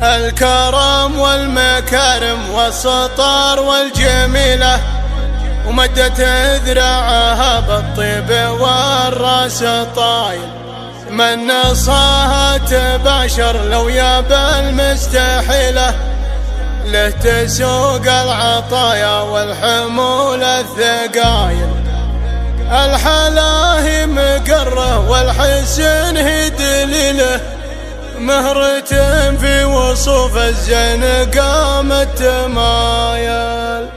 الكرم والمكارم والسطر والجميلة، ومدت ذراعها بالطيب والراس طايل. من نصاها تباشر لو ياب المستحيلة، له تسوق العطايا والحمول الثقايل. الحلاهي مقره والحسن هي دليله، مهرة في وصوف الزين قامت تمايل.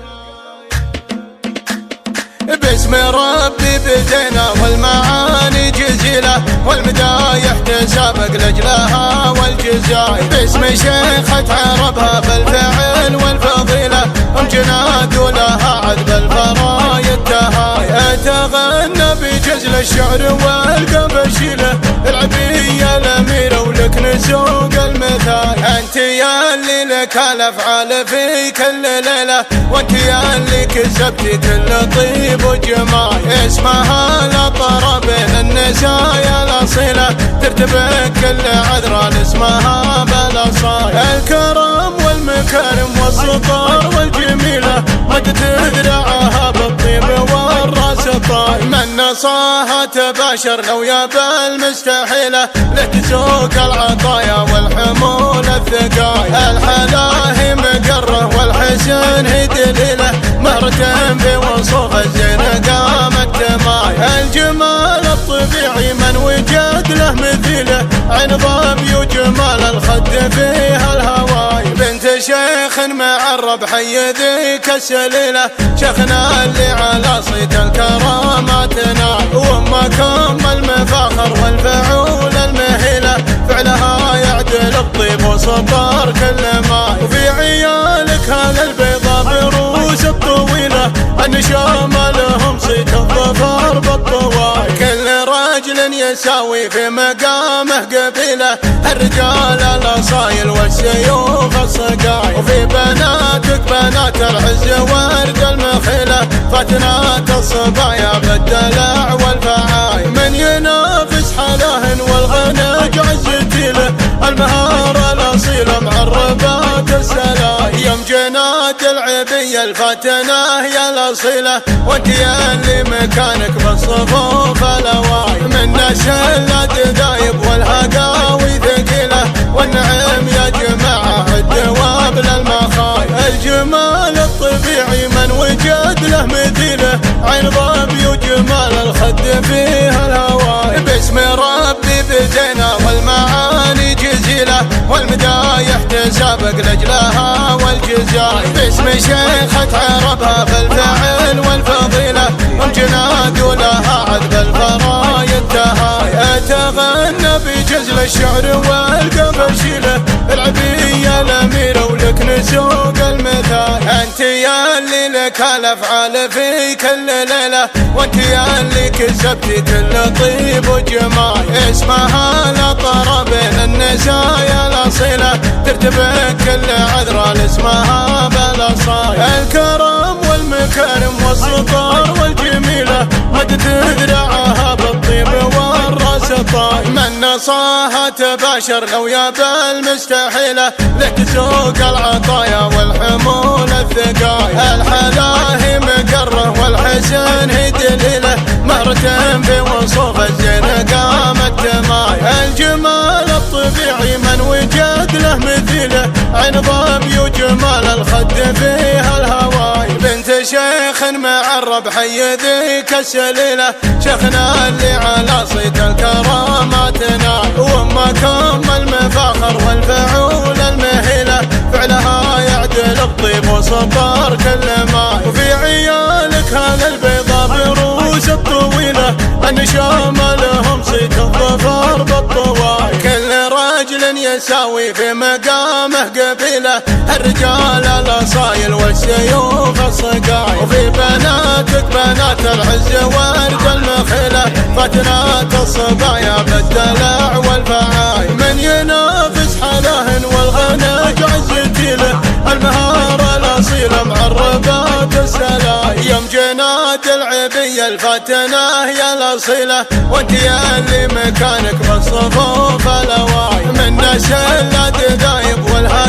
باسم ربي بدينا والمعاني جزيلة، والمدايح تسابق لأجلها والجزايل. باسم شيخة عربها بالفعل والفضيلة، ام جناد ولها عذب الفرايد تهايل. اتغنى بجزل الشعر والقبشيلة، العبية الأميرة ولك نسوق المثال. انت يا اللي لك الافعال في كل ليلة، وانت يا اللي كسبتي كل طيب وجمال. اسمها الأطر بين النسايا الأصيلة، ترتبك كل عذرا اسمها بالاصايل. الكرم والمكارم والسطر والجميلة، مدت ذراعها بالطيب والراس طايل. من نصاها تباشر لو ياب المستحيلة، له تسوق العطايا والحمول الثقايل. الحلاهي مقره والحسن هي دليله، مهرة بوصوف الزين قامت تمايل. الجمال الطبيعي من وجد له مثيله، عين ظبي وجمال الخد فيها الهواي. بنت شيخ معرب حي ذيك السليلة، شيخنا اللي على صيت الكرامات ناي. وامكم المفاخر والفعول المهيلة، فعلها يعدل الطيب وسطر كل ماي. وفي عيالك هذا البيضة بروس الطويلة، النشام لهم صيت الظفر بالطواي. كل رجل يساوي في مقامه قبيلة، الرجال الاصايل والسيوف الصقاي. وفي بناتك بنات العز ورد المخيلة، فتنات الصبايا بالدلع والفعاي. من ينافس حلاهن والغنج عزتيله، المهارة الأصيلة معربات السلاي. يم جنات العبية الفاتنة يا الأصيلة، وانت يا اللي مكانك بالصفوف الأواي. من نسل الدايب والهقاوي ثقيلة، والنعم يا جماعة الدواب للمخاي. الجمال الطبيعي من وجد له مثيله، عين ظبي وجمال الخد فيها الهواي. باسم ربي بدينا والمعاني جزيلة، والمدايح تسابق لأجلها والجزايل. باسم شيخة عربها بالفعل والفضيلة، ام جناد ولها عذب الفرايد تهايل. اتغنى بجزل الشعر والقبشيلة، العبية الأميرة ولك نسوق المثال. انت يا اللي لك الافعال في كل ليلة، وانت يا اللي كسبتي كل طيب وجمال. اسمها الأطر بين النسايا الأصيلة، ترتبك كل عذرا اسمها بالاصايل. الكرم والمكارم والسطر والجميلة، مدت ذراعها بالطيب والراس طايل. من نصاها تباشر لو ياب المستحيلة، له تسوق العطايا والحمول الثقايل. الحلاهي مقره والحسن هي دليله، مهرة بوصوف الزين قامت تمايل. الجمال الطبيعي من وجد له مثيله، عين ظبي وجمال الخد فيها الهواي. بنت شيخ معرب حي ذيك السليلة، شيخنا اللي على صيت الكرامات ناي. وامكم المفاخر والفعول المهيلة، فعلها يعدل الطيب وسطر كل ماي. وفي عيالك هذا البيضة بروس الطويلة، النشام لهم صيت الظفر بالطواي. كل رجل يساوي في مقامه قبيلة، الرجال الاصايل والسيوف الصقاي. وفي بناتك بنات العز ورد المخيلة، فتنات الصبايا بالدلع والفعاي. من ينافس حلاهن والغنج عزتيله، المهارة الأصيلة معربات السلاي. يم جنات العبية الفاتنة يا الأصيلة، وانت يا اللي مكانك بالصفوف الأواي. من نسل الدايب والهواي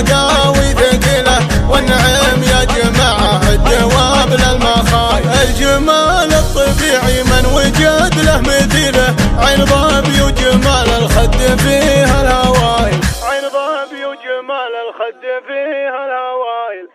جمال الخد فيها الهوايل.